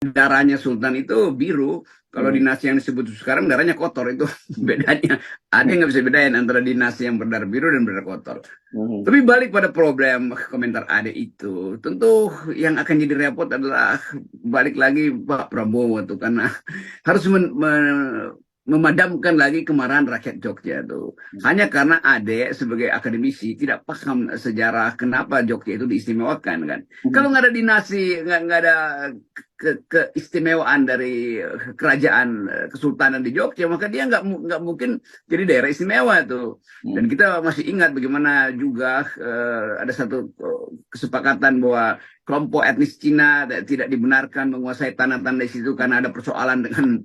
darahnya Sultan itu biru. Kalau dinasti yang disebut sekarang darahnya kotor itu bedanya. Ada yang nggak bisa bedain antara dinasti yang berdarah biru dan berdarah kotor. Tapi balik pada problem komentar Ade itu, tentu yang akan jadi repot adalah balik lagi Pak Prabowo tuh karena harus memadamkan lagi kemarahan rakyat Jogja tuh. Hanya karena Ade sebagai akademisi tidak paham sejarah kenapa Jogja itu diistimewakan kan. Kalau nggak ada dinasti, nggak ada keistimewaan dari kerajaan kesultanan di Jogja, maka dia nggak mungkin jadi daerah istimewa tuh. Dan kita masih ingat bagaimana juga ada satu kesepakatan bahwa kelompok etnis Cina tidak dibenarkan menguasai tanah-tanah di situ karena ada persoalan dengan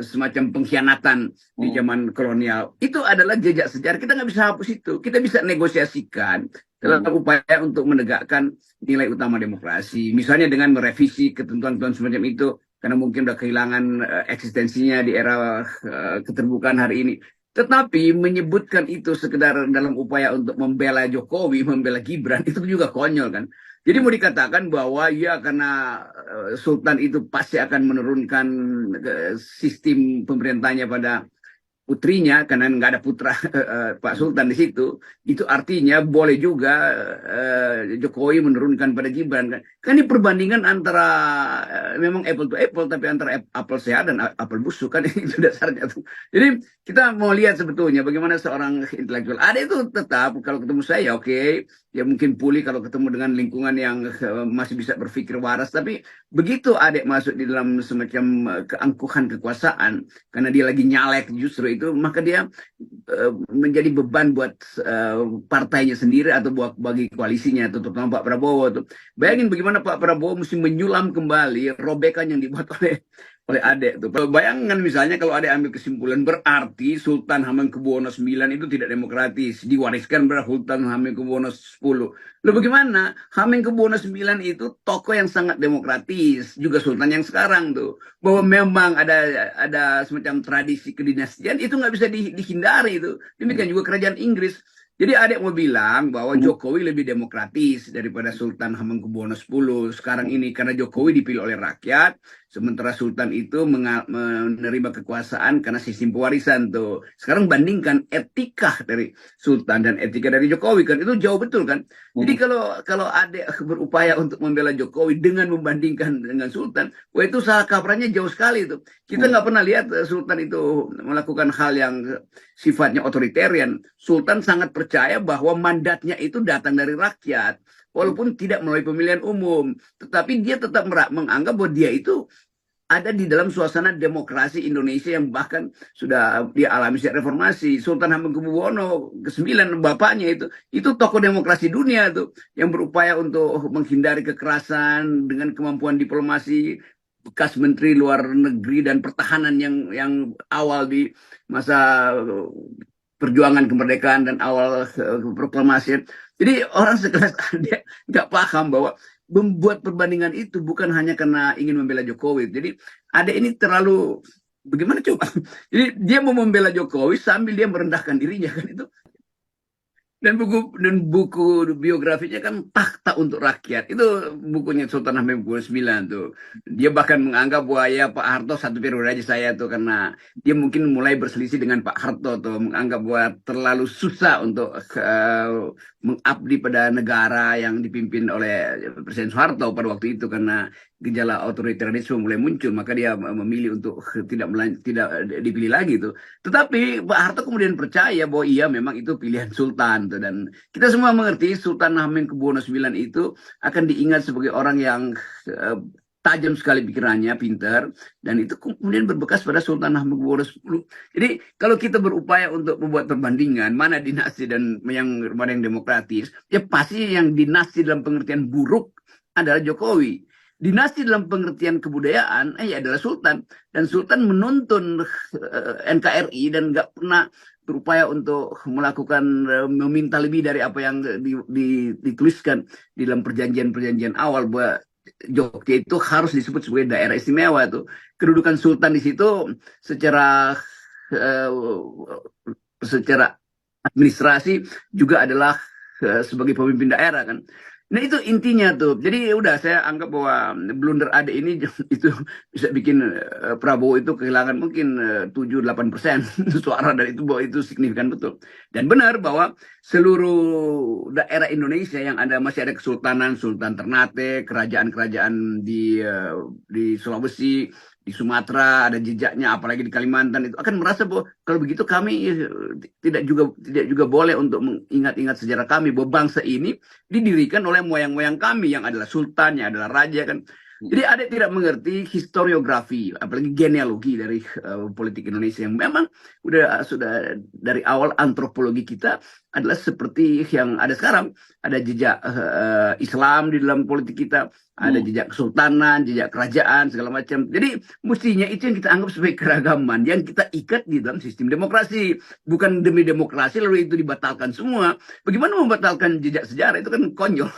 semacam pengkhianatan di zaman kolonial. Itu adalah jejak sejarah. Kita nggak bisa hapus itu. Kita bisa negosiasikan dalam upaya untuk menegakkan nilai utama demokrasi. Misalnya dengan merevisi ketentuan-ketentuan semacam itu, karena mungkin sudah kehilangan eksistensinya di era keterbukaan hari ini. Tetapi menyebutkan itu sekedar dalam upaya untuk membela Jokowi, membela Gibran, itu juga konyol kan. Jadi mau dikatakan bahwa ya karena Sultan itu pasti akan menurunkan sistem pemerintahnya pada putrinya karena nggak ada putra Pak Sultan di situ, itu artinya boleh juga Jokowi menurunkan pada Gibran kan ini perbandingan antara memang apple to apple tapi antara apel sehat dan apel busuk kan itu dasarnya tuh. Jadi kita mau lihat sebetulnya bagaimana seorang intelektual ada itu tetap kalau ketemu saya oke, ya mungkin pulih kalau ketemu dengan lingkungan yang masih bisa berpikir waras, tapi begitu adik masuk di dalam semacam keangkuhan kekuasaan karena dia lagi nyalek justru itu, maka dia menjadi beban buat partainya sendiri atau buat bagi koalisinya atau terutama Pak Prabowo tuh. Bayangin bagaimana Pak Prabowo mesti menyulam kembali robekan yang dibuat oleh Adek tuh. Bayangkan misalnya kalau Adek ambil kesimpulan berarti Sultan Hamengkubuwono IX itu tidak demokratis, diwariskan pada Sultan Hamengkubuwono X. Lalu bagaimana? Hamengkubuwono IX itu tokoh yang sangat demokratis, juga Sultan yang sekarang tuh. Bahwa memang ada semacam tradisi kedinastian itu nggak bisa dihindari itu. Demikian juga kerajaan Inggris. Jadi Adek mau bilang bahwa Jokowi lebih demokratis daripada Sultan Hamengkubuwono X sekarang ini karena Jokowi dipilih oleh rakyat, sementara Sultan itu menerima kekuasaan karena sistem pewarisan tuh. Sekarang bandingkan etika dari Sultan dan etika dari Jokowi kan itu jauh betul kan. Jadi kalau Adek berupaya untuk membela Jokowi dengan membandingkan dengan Sultan, wah itu salah kaprahnya jauh sekali itu. Kita nggak pernah lihat Sultan itu melakukan hal yang sifatnya otoritarian. Sultan sangat percaya bahwa mandatnya itu datang dari rakyat, walaupun tidak melalui pemilihan umum. Tetapi dia tetap menganggap bahwa dia itu ada di dalam suasana demokrasi Indonesia yang bahkan sudah dialami sejak reformasi. Sultan Hamengkubuwono ke-9 bapaknya itu tokoh demokrasi dunia tuh yang berupaya untuk menghindari kekerasan dengan kemampuan diplomasi, bekas menteri luar negeri dan pertahanan yang awal di masa perjuangan kemerdekaan dan awal proklamasi. Jadi orang sekelas dia nggak paham bahwa membuat perbandingan itu bukan hanya karena ingin membela Jokowi. Jadi ada ini terlalu bagaimana coba? Jadi dia mau membela Jokowi sambil dia merendahkan dirinya kan itu. Dan buku biografinya kan Takhta untuk Rakyat. Itu bukunya Sultan Hamengkubuwono IX tuh. Dia bahkan menganggap bahwa ya Pak Harto satu periode aja saya tuh karena dia mungkin mulai berselisih dengan Pak Harto tuh menganggap bahwa terlalu susah untuk mengabdi pada negara yang dipimpin oleh Presiden Soeharto pada waktu itu karena gejala otoritarianisme mulai muncul, maka dia memilih untuk tidak dipilih lagi tuh. Tetapi Pak Harto kemudian percaya bahwa iya memang itu pilihan Sultan tuh. Dan kita semua mengerti Sultan Hamengkubuwono IX itu akan diingat sebagai orang yang tajam sekali pikirannya, pinter, dan itu kemudian berbekas pada Sultan Hamengkubuwono X. Jadi kalau kita berupaya untuk membuat perbandingan mana dinasti dan mana yang demokratis, ya pasti yang dinasti dalam pengertian buruk adalah Jokowi. Dinasti dalam pengertian kebudayaan adalah Sultan, dan Sultan menuntun NKRI dan nggak pernah berupaya untuk melakukan meminta lebih dari apa yang dituliskan di dalam perjanjian-perjanjian awal bahwa Jogja itu harus disebut sebagai daerah istimewa tuh. Kedudukan Sultan di situ secara administrasi juga adalah sebagai pemimpin daerah kan. Nah itu intinya tuh. Jadi udah saya anggap bahwa blunder Ade ini itu bisa bikin Prabowo itu kehilangan mungkin 7-8% suara, dan itu bahwa itu signifikan betul. Dan benar bahwa seluruh daerah Indonesia yang ada masih ada kesultanan, Sultan Ternate, kerajaan-kerajaan di Sulawesi, di Sumatera ada jejaknya, apalagi di Kalimantan, itu akan merasa bahwa kalau begitu kami tidak juga boleh untuk mengingat-ingat sejarah kami, bahwa bangsa ini didirikan oleh moyang-moyang kami yang adalah sultan, yang adalah raja kan. Jadi adik tidak mengerti historiografi, apalagi genealogi dari politik Indonesia yang memang sudah dari awal antropologi kita adalah seperti yang ada sekarang. Ada jejak Islam di dalam politik kita, ada jejak kesultanan, jejak kerajaan, segala macam. Jadi mestinya itu yang kita anggap sebagai keragaman, yang kita ikat di dalam sistem demokrasi. Bukan demi demokrasi lalu itu dibatalkan semua. Bagaimana membatalkan jejak sejarah, itu kan konyol.